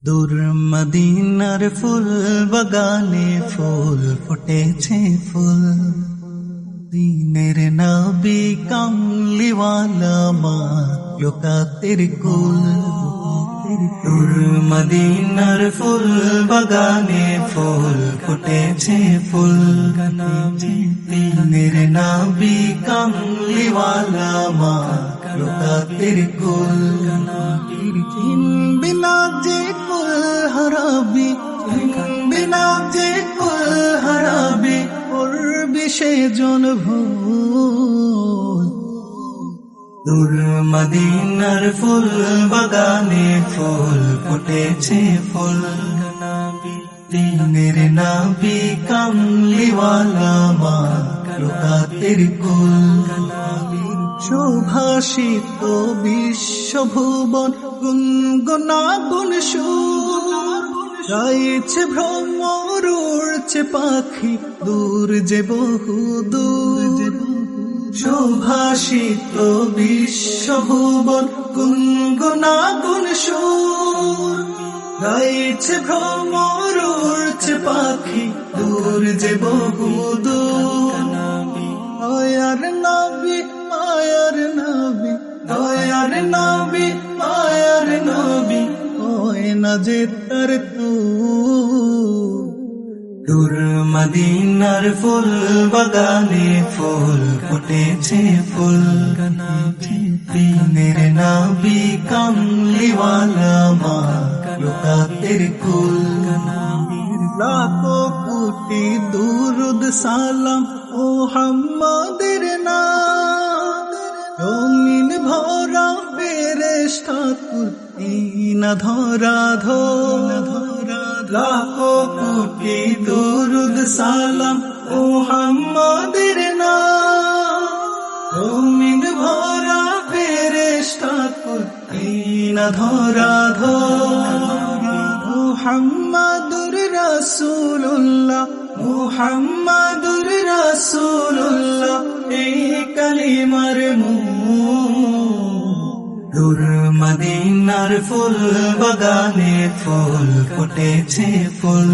দূর মদিনার ফুল বাগানে ফুল ফুটেছে ফুল, দিনের নবী কামলিওয়ালা মা লোকাতের কুল। দূর মদিনার ফুল বাগানে ফুল ফুটেছে ফুল, দিনের নবী কামলিওয়ালা মা লোকাতের কুল। বিনা যে কুল হারাবি, বিনা যে কুল হারাবি, করবি সে জন ভুল। দূর মদিনার ফুল বাগানে ফুল ফুটেছে ফুল, দিনের নবী কামলিওয়ালা মা লোকাতের কুল। শোভাষিত বিশ্বভুবন গুনগুনাগুন সুর, গাইছে ভ্রমর উড়ছে পাখি দূর যে বহু দূর। শোভাষিত বিশ্বভুবন গুনগুনাগুন সুর, গাইছে ভ্রমর উড়ছে পাখি দূর যে বহু দূর। দয়ার নবী মায়ার নবী, দয়ার নবী মায়ার নবী, ওই না যে তার তু। দূর মদিনার ফুল বাগানে ফুল ফুটেছে ফুল, দিনের নবী কামলিওয়ালা মা লোকাতের কুল। লাখো কোটি দুরুদ সালাম মুহাম্মাদের নাম, জমিন ভরা ফেরেশতা কুরতিনা ধরা ধরা। লাখো কোটি দুরুদ সালাম মুহাম্মাদের নাম, জমিন ভরা ফেরেশতা কুরতিনা ধরা ধরা। মুহাম্মাদুর রাসূলুল্লাহ, মুহাম্মাদুর রাসূলুল্লাহ, এই কালিমার দূর মদিনার ফুল বাগানে ফুল ফুটেছে ফুল,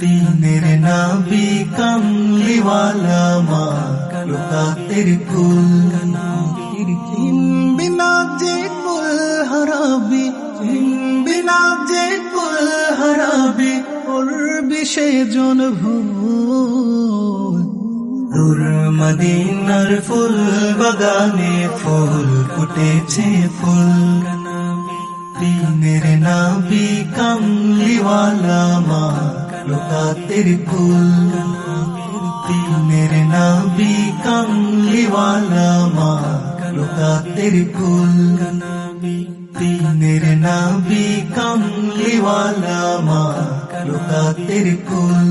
দিনের নবী কামলিওয়ালা মা লোকাতের কুল। বিনা যে কুল হারাবি, বিনা যে কুল হারাবি, করবি সে জন ভুল। দূর মদিনার ফুল বাগানে ফুল ফুটেছে ফুল, দিনের নবী কামলিওয়ালা মা লোকাতের কুল। দিনের নবী কামলিওয়ালা মা লোকাতের কুল, দিনের নবী কামলিওয়ালা মা লোকাতের কুল।